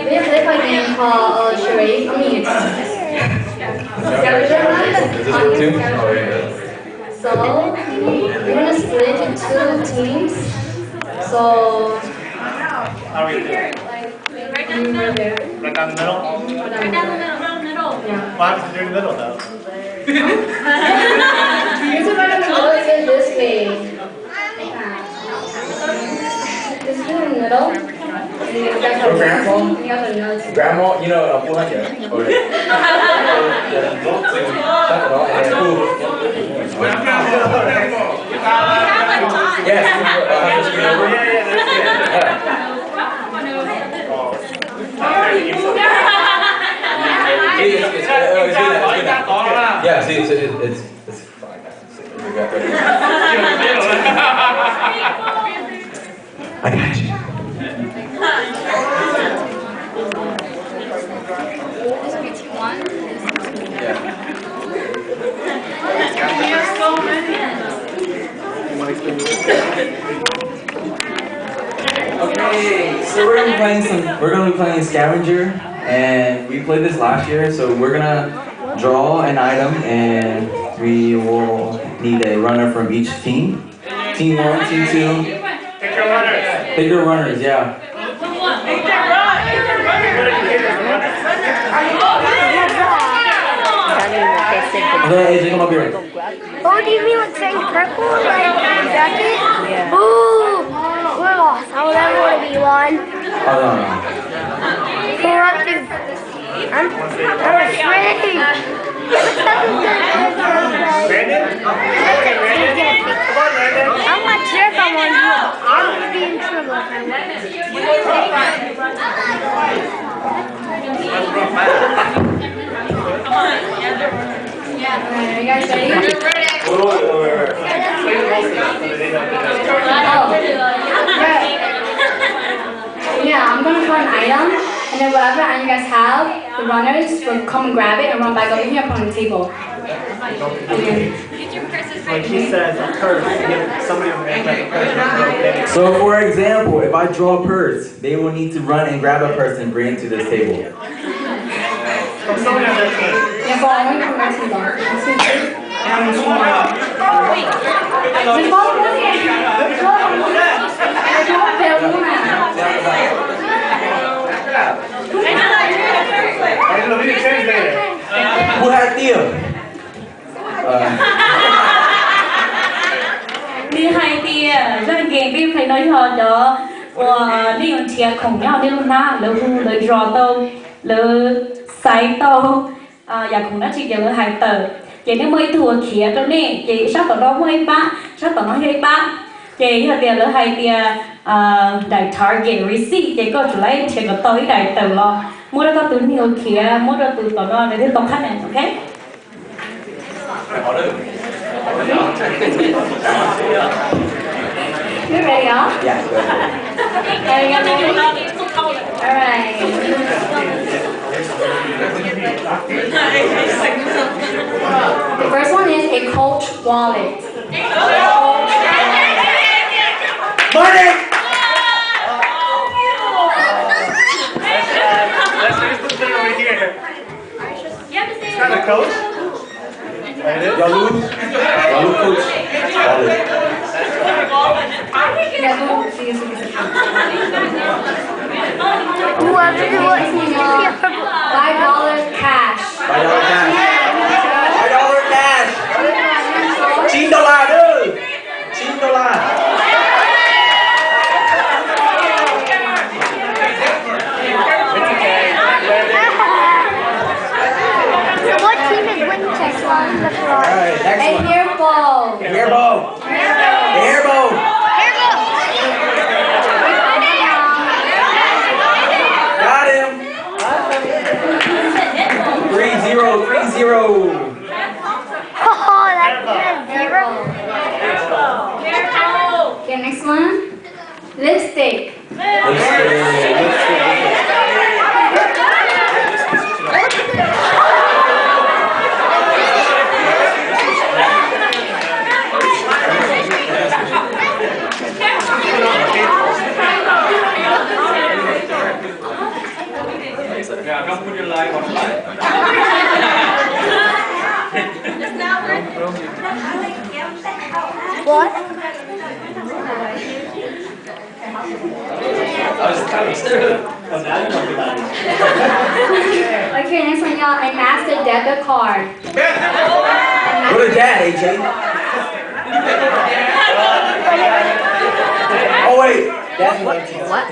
We play a game called charade. I mean, scavenger hunt. Is this one too? Oh, So we're gonna split into two teams. So How are we doing? like you were there. Right down the middle? Right down the middle. Yeah. What happens if you're in the middle though? You should right in the middle. It's this way. This is in the middle. And you guys have Grandma? and you guys are another team. Grandma, you know, pulang ya? Oh, yeah. Yes. Yeah, see, it's fine. I got you. This will be team one. Okay, so we're gonna be playing scavenger, and we played this last year, so we're gonna draw an item, and we will need a runner from each team. Team 1, Team 2. Pick your runners. Pick your runners, yeah. Okay, AJ, come up here. Oh, do you mean like saying purple? Like jacket? Yeah. Ooh, we're lost. I would never want to be one. Oh, no, no. Who wants to? I'm afraid. Brandon? Okay, Brandon. Come on, Brandon. I'm not sure if I want to. I'm going to be in trouble. Are you guys ready? Yeah, I'm gonna put an item, and then whatever item you guys have, the runners will come and grab it and run back over here and put on the table. Like he says, a purse. Somebody will make like a purse. So, for example, if I draw a purse, they will need to run and grab a purse and bring it to this table. From someone on their team. Yeah, but I want to come back to the bar. Who had Theo? Đi hai tia, dân game đi phải nói họ đó, đi on chia cùng nhau đi luôn na, lỡ hu lỡ draw tàu, lỡ sai tàu, giờ cũng đã chỉ giờ hai tờ, chỉ nếu mới thua khía cho nên chỉ sắp tàu đó mới ba, sắp tàu nói hơi ba, chỉ giờ tiền lỡ hai tia đại target receipt, chỉ có chủ lấy chỉ có tới đại tờ lo, mua ra có túi nhiều khía, mua ra túi tàu đó để tiếp tục khách này, ok? You ready, y'all? Yeah. Alright. The first one is a Coach wallet. Morning! Let's use this thing over here. Is that a coach? That it is? Y'all lose coach. Whoever do what he $5 cash. $5 cash. $5 cash. $9 dude. $9. So what team is winning this one? Alright, next A one. hair ball. Hair bow. Hair bow. Got him. 3-0. 3-0. Oh, that's good. Zero. Okay, next one. Lipstick. sir. Yeah, don't put your life on the line. What? I was kind of scared. Okay, next one, y'all. A master debit card. Go to dad, AJ. Oh wait, that's what? What?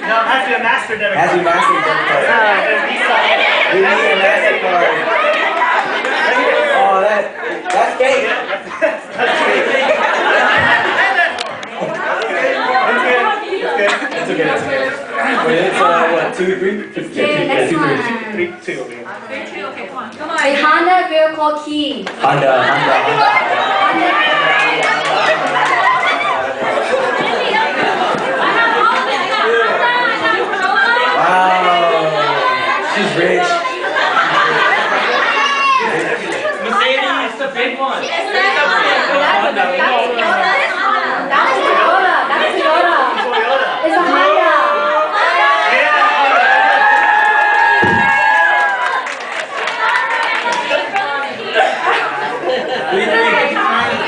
No, it has to be a master debit Has card. a master debit card. We need a master card. Oh, that's cake. It's okay, it's okay. But it's, what, 2, 3? Okay, next one. 3, 2 over here. A Honda vehicle key. Honda. Wow. She's rich. Mercedes, the big one. That's Toyota. It's a Honda.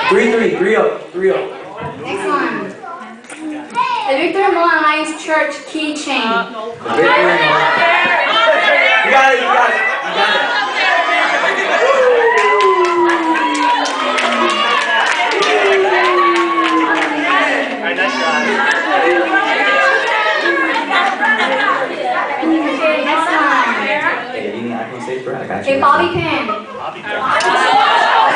Three up. Next one. The Victory Mall Alliance Church keychain. You got it. Alright, nice shot. Okay, next one. Hey, you need iPhone safe, bro? I got you. A bobby pin. Bobby pin.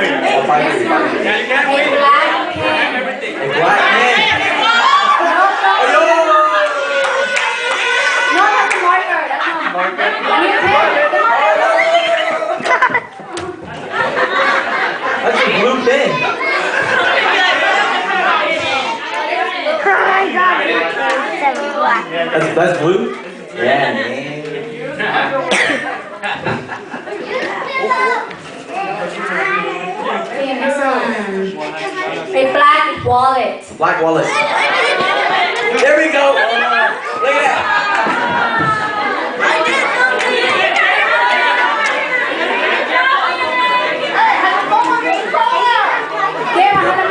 Yeah, you can't A win. black pen. Everything. A black pen. No, that's a marker. That's not a marker. I need a pen. That's a blue pen. Oh my God. That's blue? Yeah, man. Okay, next one. A black wallet. Black wallet. There we go. Look at that.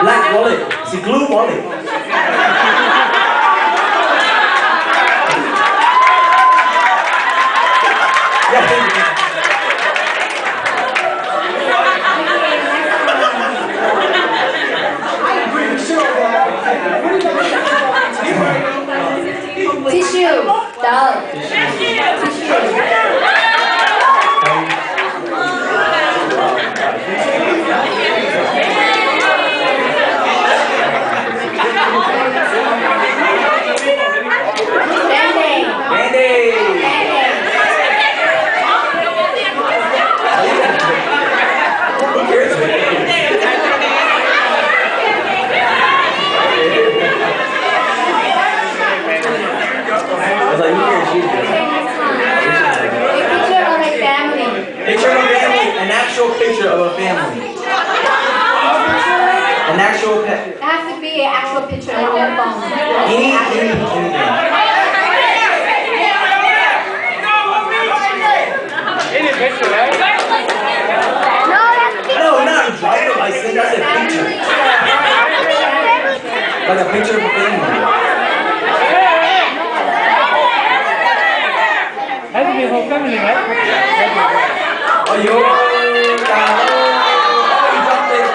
Black wallet. It's a glue wallet. Tissue. Dog. Tissue. Band-Aid. Band-Aid. Who cares? I was like, who cares? She Okay, next one. A picture of a family. Picture of a family. An actual picture of a family. An actual pet. It has to be an actual picture on your phone. Anything. Any picture, right? No, that's a No, not a driver's license. That's a picture. Like a picture of a family. Has to be a whole family, right? Oh, you dropped it.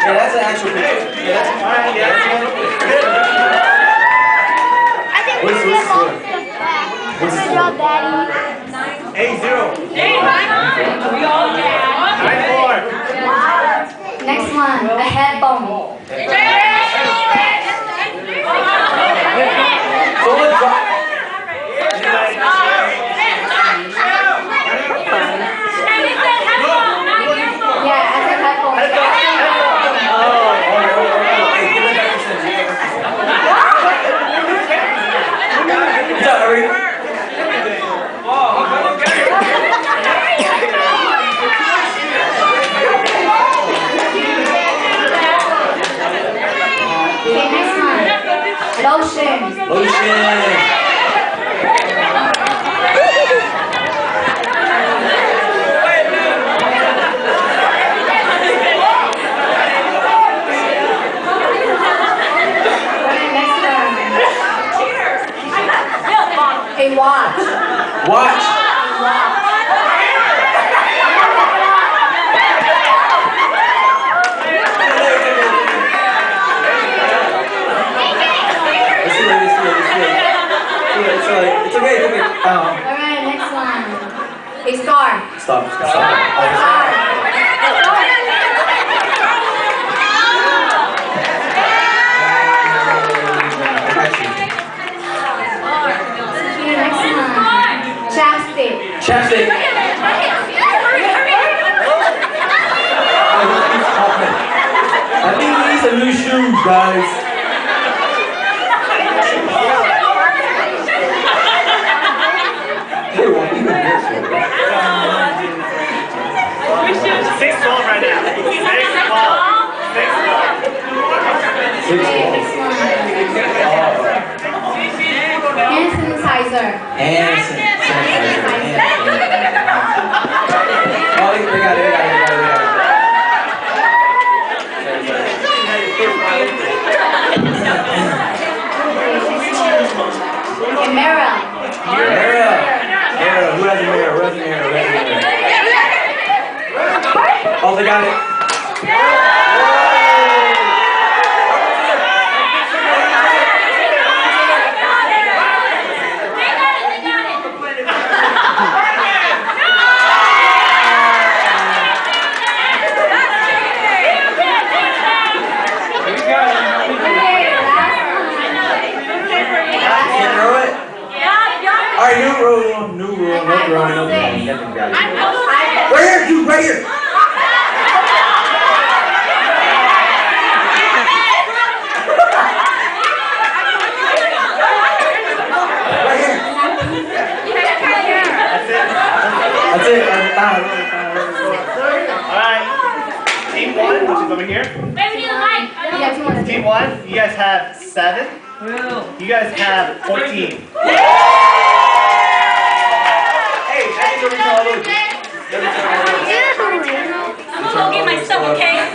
Yeah, that's an actual picture. Yeah, that's fine. I think we What's should this get all for? the stuff back. What's this Good job, for? Daddy. 8-0. 9-4. Next one. A head bone. Someone drop. Yeah, as a head bone. Hey, give it back to Cindy. job, everybody. Okay, next one. Lotion. Lotion. Okay, next one. A watch. Watch. It's okay. Alright, next one. A star. Stop. Star. Okay, next one. Chapstick. Chapstick. I think we need some new shoes, guys. Hey, well, even this one. 6-12 right now. 6-12. 6-12. Six Okay, balls. next one. Hand sanitizer. And sanitizer. Oh, they got it. A mirror. Mirror. Who has a mirror? Oh, they got it. Alright, new rule. No throwing. Right here, dude, right here. That's it. Alright. Team 1, which is over here. Team 1, you guys have 7. You guys have 14. Hey, that's the reason I lose. I'm gonna go get my stuff, okay?